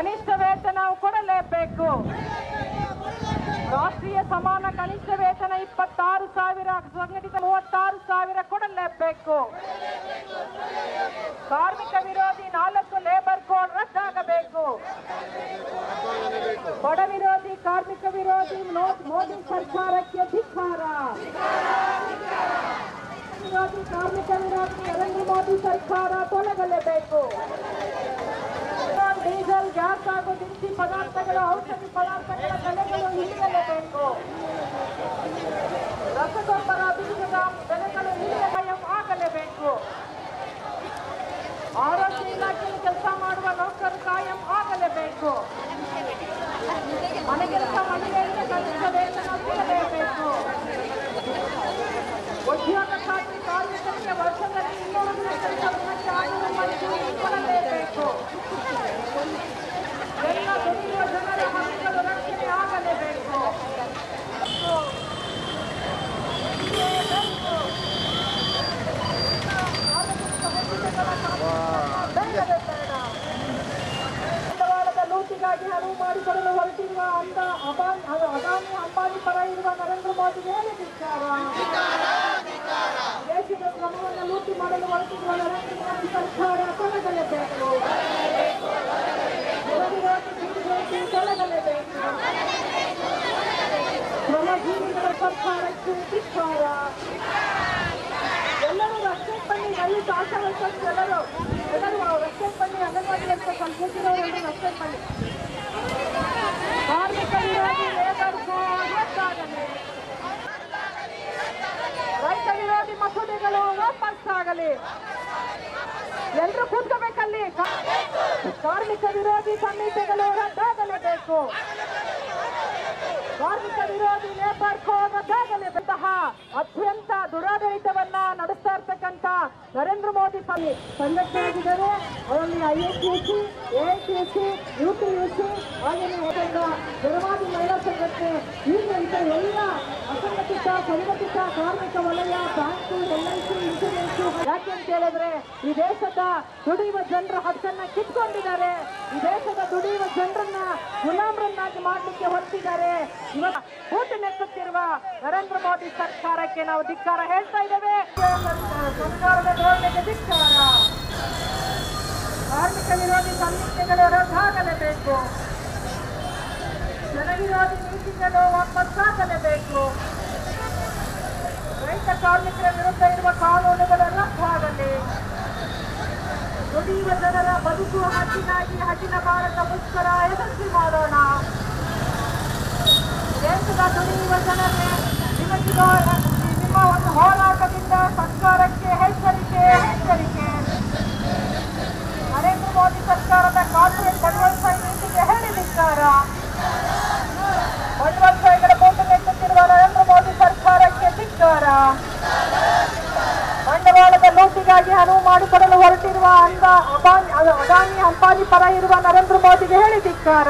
ಕನಿಷ್ಠ ವೇತನ ಕೊಡಲೇಬೇಕು. ರಾಷ್ಟ್ರೀಯ ಸಮಾನ ಕನಿಷ್ಠ ವೇತನ 26,000, ಸಂಘಟಿತ 36,000 ಕೊಡಲೇಬೇಕು. ಕಾರ್ಮಿಕ ವಿರೋಧಿ 4 ಲೇಬರ್ ಕೋಡ್ ರದ್ದಾಗಬೇಕು. ಬಡ ವಿರೋಧಿ, ಕಾರ್ಮಿಕ ವಿರೋಧಿ ಮೋದಿ ಸರ್ಕಾರಕ್ಕೆ ಧಿಕ್ಕಾರ. ವಿರೋಧಿ, ಕಾರ್ಮಿಕ ವಿರೋಧಿ ನರೇಂದ್ರ ಮೋದಿ ಸರ್ಕಾರ ತೊಲಗಲೇಬೇಕು. ಡೀಸೆಲ್, ಗ್ಯಾಸ್ ಹಾಗೂ ದಿನಸಿ ಪದಾರ್ಥಗಳು, ಔಷಧಿ ಪದಾರ್ಥಗಳ ಬೆಲೆಗಳು ಇಳಿಯಲೇಬೇಕು. ರಸಗೊಬ್ಬರ, ಬೀಜದ ಬೆಲೆಗಳು ಇಳಿಯಲು ಆಗಲೇಬೇಕು. ಆರೋಗ್ಯ ಇಲಾಖೆಯಲ್ಲಿ ಕೆಲಸ ಮಾಡುವ ನೌಕರರು ಕಾಯಂ ಆಗಲೇಬೇಕು. ಮನೆಗೆಲಸ ಮಹಿಳೆಯರಿಗೆ ಕನಿಷ್ಠ ವೇತನ ಸಿಗಲೇಬೇಕು. ಉದ್ಯೋಗ ಖಾತ್ರಿ ಕಾರ್ಮಿಕರಿಗೆ ವರ್ಷದಲ್ಲಿ 200 ದಿನಕ್ಕೆ 500 ಮಂಜೂರಿ ಕೊಡಲೇಬೇಕು. ಎಲ್ಲ ದುಡಿಯುವ ಜನರ ಹಕ್ಕುಗಳು ರಕ್ಷಣೆ ಆಗಲೇಬೇಕು. ಬಂಡವಾಳದ ಲೂಟಿಗಾಗಿ ಹರವು ಮಾಡಿಕೊಡಲು ಹೊರಟಿರುವ ಅದಾನಿ ಅಂಬಾನಿ ಪರ ಇರುವ ನರೇಂದ್ರ ಮೋದಿಗೆ ಹೇಳಿದ್ದಾರೆ. ದೇಶದ ಶ್ರಮವನ್ನು ಲೂಟಿ ಮಾಡಲು ಹೊರಟಿರುವ ನರೇಂದ್ರ ಮೋದಿ ಸರ್ಕಾರ ತೊಲಗಲೇಬೇಕು. ತೊಲಗಲೇಬೇಕು. ಶ್ರಮಜೀವಿಗಳ ಸರ್ಕಾರಕ್ಕೆ ಧಿಕ್ಕಾರ. ಎಲ್ಲರೂ ರಕ್ಷಣೆ ಬನ್ನಿ, ದಲಿತ ಆಶಾ ವರ್ಕರ್ಸ್ ಎಲ್ಲರೂ ರಕ್ಷಣೆ ಬನ್ನಿ. ಅಂಗನವಾಡಿ ಅಂತ ಸಂಘಟಿಸಿರೋರು ರಕ್ಷಣೆ ಬನ್ನಿ. ಕಾರ್ಮಿಕ ವಿರೋಧಿ ಲೇಬರ್ ಕೋಡ್ ರದ್ದಾಗಲಿ. ರೈತ ವಿರೋಧಿ ಮಸೂದೆಗಳು ವಾಪಸ್ಸಾಗಲಿ. ಎಲ್ಲರೂ ಕೂತ್ಕೋಬೇಕಲ್ಲಿ. ಕಾರ್ಮಿಕ ವಿರೋಧಿ ಸಂಹಿತೆಗಳು ರದ್ದಾಗಲೇಬೇಕು. ಕಾರ್ಮಿಕ ವಿರೋಧಿ ಲೇಬರ್ ಕೋಡ್ ರದ್ದಾಗಲೇಬೇಕಂತಹ ಅತ್ಯಂತ ದುರಾಡಳಿತವನ್ನ ನಡೆಸ್ತಾ ಇರ್ತಕ್ಕಂಥ ನರೇಂದ್ರ ಮೋದಿ ಸಂಘಟನೆಯಾಗಿದ್ದಾರೆ. ಅದರಲ್ಲಿ ISUC, AITUC, UTUC, ಹಾಗೆಯೇ ಜರವಾದಿ ಮಹಿಳಾ ಸಂಘಟನೆ, ಈಗ ಎಲ್ಲ ಅಸಂಘಟಿತ ಸಂಘಟಿತ ಕಾರ್ಮಿಕ ವಲಯ, ಬ್ಯಾಂಕು, LIC, ಇನ್ಶೂರೆನ್ಸ್. ಯಾಕೆ ಅಂತ ಹೇಳಿದ್ರೆ ಈ ದೇಶದ ದುಡಿಯುವ ಜನರ ಹಕ್ಕನ್ನ ಕಿತ್ಕೊಂಡಿದ್ದಾರೆ. ಈ ದೇಶದ ದುಡಿಯುವ ಜನರನ್ನ ಗುಲಾಮರನ್ನಾಗಿ ಮಾಡಲಿಕ್ಕೆ ಹೊರಟಿದ್ದಾರೆ. ಇವತ್ತು ಕೂಟನೆತ್ತುತ್ತಿರುವ ನರೇಂದ್ರ ಮೋದಿ ಸರ್ಕಾರಕ್ಕೆ ನಾವು ಧಿಕ್ಕಾರ ಹೇಳ್ತಾ ಇದ್ದೇವೆ. ಸರ್ಕಾರದ ಧೋರಣೆಗೆ ಧಿಕ್ಕಾರ. ಕಾರ್ಮಿಕ ವಿರೋಧಿ ಸಂಹಿತೆಗಳು ರದ್ದಾಗಲೇಬೇಕು. ಜನವಿರೋಧಿ ನೀತಿಗಳು ವಾಪಸ್ಸಾಗಲೇಬೇಕು. ರೈತ ಕಾರ್ಮಿಕರ ವಿರುದ್ಧ ಇರುವ ಕಾನೂನುಗಳು ರದ್ದಾಗಲಿ. ದುಡಿಯುವ ಜನರ ಬದುಕುವ ಹಕ್ಕಿನಾಗಿ ಹಕ್ಕಿನ ಭಾರತ ಮುಷ್ಕರ ಯಶಸ್ವಿ ಮಾಡೋಣ. ದೇಶದ ದುಡಿಯುವ ಜನರೇ, ನಿಮ್ಮ ಒಂದು ಹೋರಾಟದಿಂದ ಸರ್ಕಾರಕ್ಕೆ ಎಚ್ಚರಿಕೆ. ನರೇಂದ್ರ ಮೋದಿ ಸರ್ಕಾರದ ಕಾರ್ಪೊರೇಟ್ ಬಂಡವಾಳ ನೀತಿಗೆ ಹೇಳಿದ್ದಾರೆ. ಬಂಡವಾಳಗಳ ಕೂಟನೆತ್ತುತ್ತಿರುವ ನರೇಂದ್ರ ಮೋದಿ ಸರ್ಕಾರಕ್ಕೆ ಧಿಕ್ಕಾರ. ಬಂಡವಾಳದ ಲೂಟಿಗಾಗಿ ಹರವು ಮಾಡಿಕೊಡಲು ಹೊರಟಿರುವ ಅದಾನಿ ಅಂಬಾನಿ ಪರ ಇರುವ ನರೇಂದ್ರ ಮೋದಿಗೆ ಹೇಳಿ ಧಿಕ್ಕಾರ.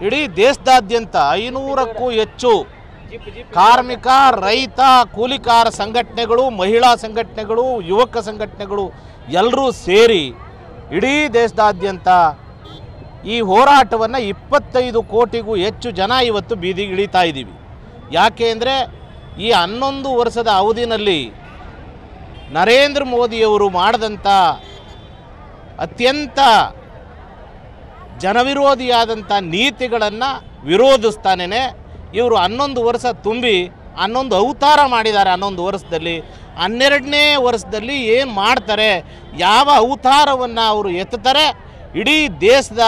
ಇಡೀ ದೇಶದಾದ್ಯಂತ 500ಕ್ಕೂ ಹೆಚ್ಚು ಕಾರ್ಮಿಕ, ರೈತ, ಕೂಲಿಕಾರ ಸಂಘಟನೆಗಳು, ಮಹಿಳಾ ಸಂಘಟನೆಗಳು, ಯುವಕ ಸಂಘಟನೆಗಳು ಎಲ್ಲರೂ ಸೇರಿ ಇಡೀ ದೇಶದಾದ್ಯಂತ ಈ ಹೋರಾಟವನ್ನು 25 ಕೋಟಿಗೂ ಹೆಚ್ಚು ಜನ ಇವತ್ತು ಬೀದಿಗೆ ಇಳಿತಾ ಇದ್ದೀವಿ. ಯಾಕೆ ಅಂದರೆ ಈ 11 ವರ್ಷದ ಅವಧಿನಲ್ಲಿ ನರೇಂದ್ರ ಮೋದಿಯವರು ಮಾಡಿದಂಥ ಅತ್ಯಂತ ಜನವಿರೋಧಿಯಾದಂಥ ನೀತಿಗಳನ್ನು ವಿರೋಧಿಸ್ತಾನೇ ಇವರು 11 ವರ್ಷ ತುಂಬಿ 11 ಅವತಾರ ಮಾಡಿದ್ದಾರೆ. 11 ವರ್ಷದಲ್ಲಿ 12ನೇ ವರ್ಷದಲ್ಲಿ ಏನು ಮಾಡ್ತಾರೆ, ಯಾವ ಅವತಾರವನ್ನು ಅವರು ಎತ್ತುತ್ತಾರೆ, ಇಡೀ ದೇಶದ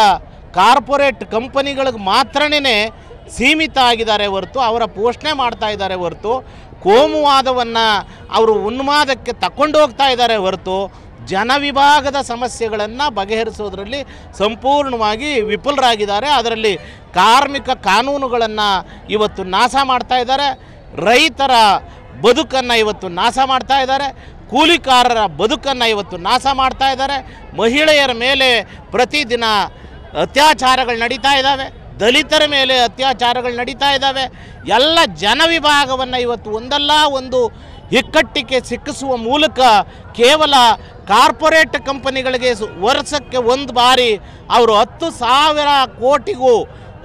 ಕಾರ್ಪೊರೇಟ್ ಕಂಪನಿಗಳಿಗೆ ಮಾತ್ರನೇ ಸೀಮಿತ ಆಗಿದ್ದಾರೆ ಹೊರತು, ಅವರ ಪೋಷಣೆ ಮಾಡ್ತಾ ಇದ್ದಾರೆ ಹೊರತು, ಕೋಮುವಾದವನ್ನು ಅವರು ಉನ್ಮಾದಕ್ಕೆ ತಗೊಂಡು ಹೋಗ್ತಾ ಇದ್ದಾರೆ ಹೊರತು ಜನವಿಭಾಗದ ಸಮಸ್ಯೆಗಳನ್ನು ಬಗೆಹರಿಸೋದ್ರಲ್ಲಿ ಸಂಪೂರ್ಣವಾಗಿ ವಿಫಲರಾಗಿದ್ದಾರೆ. ಅದರಲ್ಲಿ ಕಾರ್ಮಿಕ ಕಾನೂನುಗಳನ್ನು ಇವತ್ತು ನಾಶ ಮಾಡ್ತಾ ಇದ್ದಾರೆ. ರೈತರ ಬದುಕನ್ನು ಇವತ್ತು ನಾಶ ಮಾಡ್ತಾ ಇದ್ದಾರೆ. ಕೂಲಿಕಾರರ ಬದುಕನ್ನು ಇವತ್ತು ನಾಶ ಮಾಡ್ತಾ ಇದ್ದಾರೆ. ಮಹಿಳೆಯರ ಮೇಲೆ ಪ್ರತಿದಿನ ಅತ್ಯಾಚಾರಗಳು ನಡೀತಾ ಇದ್ದಾವೆ. ದಲಿತರ ಮೇಲೆ ಅತ್ಯಾಚಾರಗಳು ನಡೀತಾ ಇದ್ದಾವೆ. ಎಲ್ಲ ಜನವಿಭಾಗವನ್ನು ಇವತ್ತು ಒಂದಲ್ಲ ಒಂದು ಇಕ್ಕಟ್ಟಿಗೆ ಸಿಕ್ಕಿಸುವ ಮೂಲಕ ಕೇವಲ ಕಾರ್ಪೊರೇಟ್ ಕಂಪನಿಗಳಿಗೆ ವರ್ಷಕ್ಕೆ ಒಂದು ಬಾರಿ ಅವರು 10,000 ಕೋಟಿಗೂ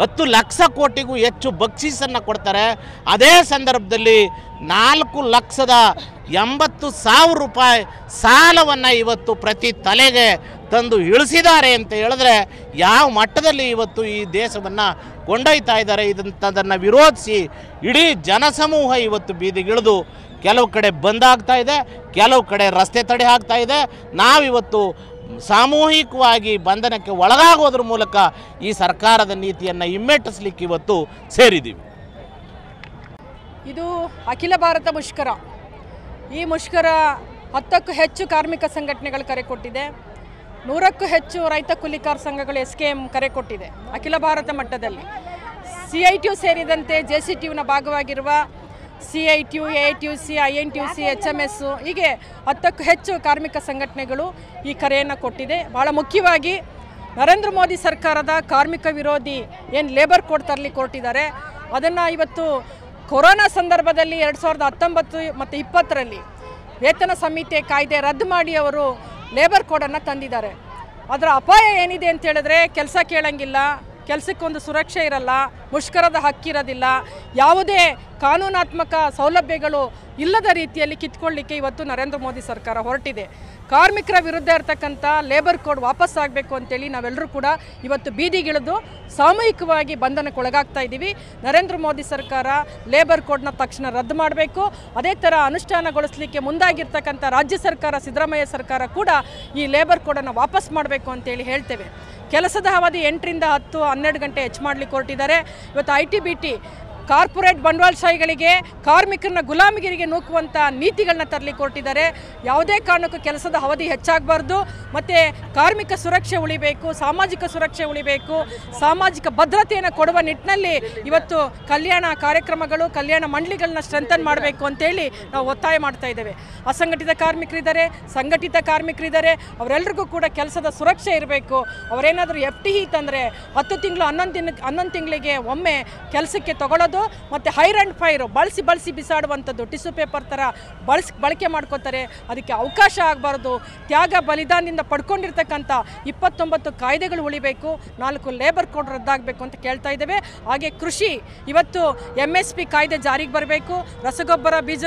10 ಲಕ್ಷ ಕೋಟಿಗೂ ಹೆಚ್ಚು ಬಕ್ಷೀಸನ್ನು ಕೊಡ್ತಾರೆ. ಅದೇ ಸಂದರ್ಭದಲ್ಲಿ 4,80,000 ರೂಪಾಯಿ ಸಾಲವನ್ನು ಇವತ್ತು ಪ್ರತಿ ತಲೆಗೆ ತಂದು ಇಳಿಸಿದ್ದಾರೆ ಅಂತ ಹೇಳಿದ್ರೆ ಯಾವ ಮಟ್ಟದಲ್ಲಿ ಇವತ್ತು ಈ ದೇಶವನ್ನು ಕೊಂಡೊಯ್ತಾ ಇದ್ದಾರೆ. ಇದನ್ನು ವಿರೋಧಿಸಿ ಇಡೀ ಜನಸಮೂಹ ಇವತ್ತು ಬೀದಿಗಿಳಿದು ಕೆಲವು ಕಡೆ ಬಂದಾಗ್ತಾ ಇದೆ, ಕೆಲವು ಕಡೆ ರಸ್ತೆ ತಡೆ ಆಗ್ತಾ ಇದೆ. ನಾವಿವತ್ತು ಸಾಮೂಹಿಕವಾಗಿ ಬಂಧನಕ್ಕೆ ಒಳಗಾಗೋದ್ರ ಮೂಲಕ ಈ ಸರ್ಕಾರದ ನೀತಿಯನ್ನು ಹಿಮ್ಮೆಟ್ಟಿಸ್ಲಿಕ್ಕೆ ಇವತ್ತು ಸೇರಿದ್ದೀವಿ. ಇದು ಅಖಿಲ ಭಾರತ ಮುಷ್ಕರ. ಈ ಮುಷ್ಕರ 10ಕ್ಕೂ ಹೆಚ್ಚು ಕಾರ್ಮಿಕ ಸಂಘಟನೆಗಳು ಕರೆ ಕೊಟ್ಟಿದೆ. 100ಕ್ಕೂ ಹೆಚ್ಚು ರೈತ ಕೂಲಿಕಾರ ಸಂಘಗಳು SKM ಕರೆ ಕೊಟ್ಟಿದೆ. ಅಖಿಲ ಭಾರತ ಮಟ್ಟದಲ್ಲಿ CITU ಸೇರಿದಂತೆ JCTUನ ಭಾಗವಾಗಿರುವ CITU, AITUC, INTUC, HMS ಹೀಗೆ 10ಕ್ಕೂ ಹೆಚ್ಚು ಕಾರ್ಮಿಕ ಸಂಘಟನೆಗಳು ಈ ಕರೆಯನ್ನು ಕೊಟ್ಟಿದೆ. ಭಾಳ ಮುಖ್ಯವಾಗಿ ನರೇಂದ್ರ ಮೋದಿ ಸರ್ಕಾರದ ಕಾರ್ಮಿಕ ವಿರೋಧಿ ಏನು ಲೇಬರ್ ಕೋಡ್ ತರಲಿಕ್ಕೆ ಹೊರಟಿದ್ದಾರೆ, ಅದನ್ನು ಇವತ್ತು ಕೊರೋನಾ ಸಂದರ್ಭದಲ್ಲಿ 2019 ಮತ್ತು 2020ರಲ್ಲಿ ವೇತನ ಸಂಹಿತೆ ಕಾಯ್ದೆ ರದ್ದು ಮಾಡಿ ಅವರು ಲೇಬರ್ ಕೋಡನ್ನು ತಂದಿದ್ದಾರೆ. ಅದರ ಅಪಾಯ ಏನಿದೆ ಅಂತ ಹೇಳಿದ್ರೆ ಕೆಲಸ ಕೇಳಂಗಿಲ್ಲ, ಕೆಲಸಕ್ಕೊಂದು ಸುರಕ್ಷೆ ಇರಲ್ಲ, ಮುಷ್ಕರದ ಹಕ್ಕಿರೋದಿಲ್ಲ, ಯಾವುದೇ ಕಾನೂನಾತ್ಮಕ ಸೌಲಭ್ಯಗಳು ಇಲ್ಲದ ರೀತಿಯಲ್ಲಿ ಕಿತ್ಕೊಳ್ಳಿಕ್ಕೆ ಇವತ್ತು ನರೇಂದ್ರ ಮೋದಿ ಸರ್ಕಾರ ಹೊರಟಿದೆ. ಕಾರ್ಮಿಕರ ವಿರುದ್ಧ ಇರತಕ್ಕಂಥ ಲೇಬರ್ ಕೋಡ್ ವಾಪಸ್ ಆಗಬೇಕು ಅಂತೇಳಿ ನಾವೆಲ್ಲರೂ ಕೂಡ ಇವತ್ತು ಬೀದಿಗಿಳಿದು ಸಾಮೂಹಿಕವಾಗಿ ಬಂಧನಕ್ಕೆ ಒಳಗಾಗ್ತಾ ಇದ್ದೀವಿ. ನರೇಂದ್ರ ಮೋದಿ ಸರ್ಕಾರ ಲೇಬರ್ ಕೋಡ್ನ ತಕ್ಷಣ ರದ್ದು ಮಾಡಬೇಕು. ಅದೇ ಥರ ಅನುಷ್ಠಾನಗೊಳಿಸಲಿಕ್ಕೆ ಮುಂದಾಗಿರ್ತಕ್ಕಂಥ ರಾಜ್ಯ ಸರ್ಕಾರ ಸಿದ್ದರಾಮಯ್ಯ ಸರ್ಕಾರ ಕೂಡ ಈ ಲೇಬರ್ ಕೋಡನ್ನು ವಾಪಸ್ ಮಾಡಬೇಕು ಅಂತೇಳಿ ಹೇಳ್ತೇವೆ. ಕೆಲಸದ ಅವಧಿ 8ರಿಂದ 10, 12 ಗಂಟೆ ಹೆಚ್ಚು ಮಾಡಲಿಕ್ಕೆ ಹೊರಟಿದ್ದಾರೆ. ಇವತ್ತು IT-BT ಕಾರ್ಪೊರೇಟ್ ಬಂಡವಾಳಶಾಹಿಗಳಿಗೆ ಕಾರ್ಮಿಕರನ್ನ ಗುಲಾಮಗಿರಿಗೆ ನೂಕುವಂಥ ನೀತಿಗಳನ್ನ ತರಲಿಕ್ಕೆ ಹೊರಟಿದ್ದಾರೆ. ಯಾವುದೇ ಕಾರಣಕ್ಕೂ ಕೆಲಸದ ಅವಧಿ ಹೆಚ್ಚಾಗಬಾರ್ದು, ಮತ್ತು ಕಾರ್ಮಿಕ ಸುರಕ್ಷೆ ಉಳಿಬೇಕು, ಸಾಮಾಜಿಕ ಸುರಕ್ಷೆ ಉಳಿಬೇಕು, ಸಾಮಾಜಿಕ ಭದ್ರತೆಯನ್ನು ಕೊಡುವ ನಿಟ್ಟಿನಲ್ಲಿ ಇವತ್ತು ಕಲ್ಯಾಣ ಕಾರ್ಯಕ್ರಮಗಳು, ಕಲ್ಯಾಣ ಮಂಡಳಿಗಳನ್ನ ಸ್ಟ್ರೆಂಥನ್ ಮಾಡಬೇಕು ಅಂತೇಳಿ ನಾವು ಒತ್ತಾಯ ಮಾಡ್ತಾ ಇದ್ದೇವೆ. ಅಸಂಘಟಿತ ಕಾರ್ಮಿಕರಿದ್ದಾರೆ, ಸಂಘಟಿತ ಕಾರ್ಮಿಕರಿದ್ದಾರೆ, ಅವರೆಲ್ಲರಿಗೂ ಕೂಡ ಕೆಲಸದ ಸುರಕ್ಷೆ ಇರಬೇಕು. ಅವರೇನಾದರೂ FTE ತಂದರೆ 10 ತಿಂಗಳು 11 ತಿಂಗಳಿಗೆ ಒಮ್ಮೆ ಕೆಲಸಕ್ಕೆ ತಗೊಳ್ಳೋದು, ಮತ್ತು ಹೈರ್ ಆ್ಯಂಡ್ ಫೈರ್ ಬಳಸಿ ಬಿಸಾಡುವಂಥದ್ದು, ಟಿಶ್ಯೂ ಪೇಪರ್ ಥರ ಬಳಕೆ ಮಾಡ್ಕೋತಾರೆ. ಅದಕ್ಕೆ ಅವಕಾಶ ಆಗಬಾರ್ದು. ತ್ಯಾಗ ಬಲಿದಾನದಿಂದ ಪಡ್ಕೊಂಡಿರ್ತಕ್ಕಂಥ 29 ಕಾಯ್ದೆಗಳು ಉಳಿಬೇಕು, 4 ಲೇಬರ್ ಕೋಡ್ ರದ್ದಾಗಬೇಕು ಅಂತ ಕೇಳ್ತಾ ಇದ್ದೇವೆ. ಹಾಗೆ ಕೃಷಿ ಇವತ್ತು MSP ಕಾಯ್ದೆ ಜಾರಿಗೆ ಬರಬೇಕು, ರಸಗೊಬ್ಬರ ಬೀಜ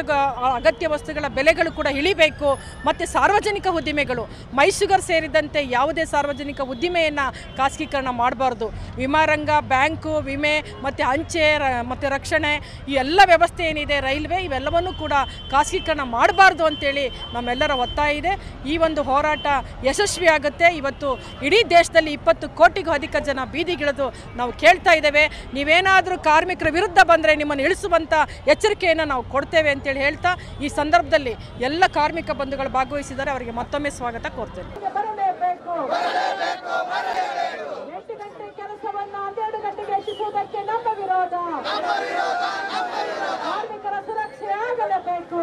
ಅಗತ್ಯ ವಸ್ತುಗಳ ಬೆಲೆಗಳು ಕೂಡ ಇಳಿಬೇಕು, ಮತ್ತು ಸಾರ್ವಜನಿಕ ಉದ್ದಿಮೆಗಳು ಮೈಶುಗರ್ ಸೇರಿದಂತೆ ಯಾವುದೇ ಸಾರ್ವಜನಿಕ ಉದ್ದಿಮೆಯನ್ನು ಖಾಸಗೀಕರಣ ಮಾಡಬಾರ್ದು. ವಿಮಾ ರಂಗ, ಬ್ಯಾಂಕು, ವಿಮೆ ಮತ್ತು ಅಂಚೆ ಮತ್ತು ರಕ್ಷಣೆ ಈ ಎಲ್ಲ ವ್ಯವಸ್ಥೆ ಏನಿದೆ, ರೈಲ್ವೆ, ಇವೆಲ್ಲವನ್ನೂ ಕೂಡ ಖಾಸಗೀಕರಣ ಮಾಡಬಾರ್ದು ಅಂತೇಳಿ ನಮ್ಮೆಲ್ಲರ ಒತ್ತಾಯ ಇದೆ. ಈ ಒಂದು ಹೋರಾಟ ಯಶಸ್ವಿ ಆಗುತ್ತೆ. ಇವತ್ತು ಇಡೀ ದೇಶದಲ್ಲಿ 20 ಕೋಟಿಗೂ ಅಧಿಕ ಜನ ಬೀದಿಗಿಳಿದು ನಾವು ಕೇಳ್ತಾ ಇದ್ದೇವೆ, ನೀವೇನಾದರೂ ಕಾರ್ಮಿಕರ ವಿರುದ್ಧ ಬಂದರೆ ನಿಮ್ಮನ್ನು ಇಳಿಸುವಂಥ ಎಚ್ಚರಿಕೆಯನ್ನು ನಾವು ಕೊಡ್ತೇವೆ ಅಂತೇಳಿ ಹೇಳ್ತಾ ಈ ಸಂದರ್ಭದಲ್ಲಿ ಎಲ್ಲ ಕಾರ್ಮಿಕ ಬಂಧುಗಳು ಭಾಗವಹಿಸಿದ್ದಾರೆ. ಅವರಿಗೆ ಮತ್ತೊಮ್ಮೆ ಸ್ವಾಗತ ಕೋರ್ತೇನೆ. 8 ಗಂಟೆ ಕೆಲಸವನ್ನು 12 ಗಂಟೆಗೆ ಹೆಚ್ಚಿಸುವುದಕ್ಕೆ ನಮ್ಮ ವಿರೋಧ. ಕಾರ್ಮಿಕರ ಸುರಕ್ಷೆ ಆಗಲೇಬೇಕು.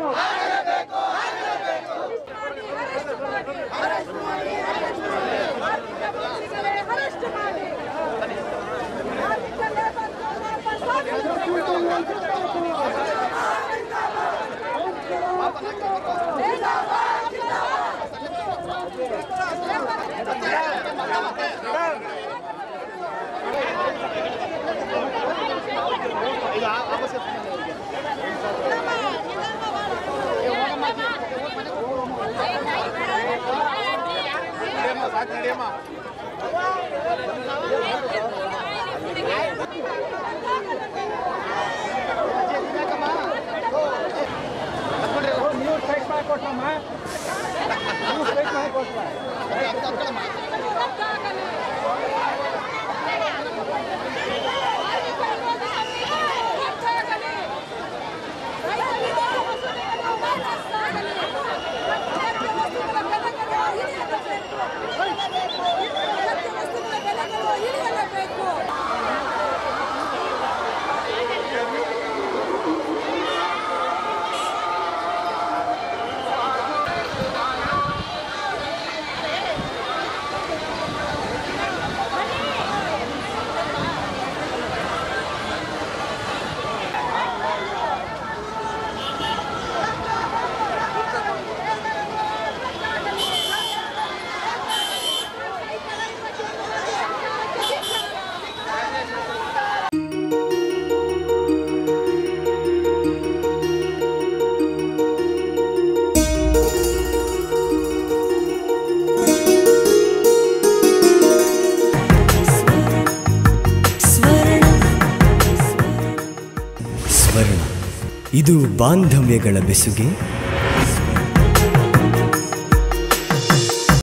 ಸ್ವರ್ಣ. ಇದು ಬಾಂಧವ್ಯಗಳ ಬೆಸುಗೆ,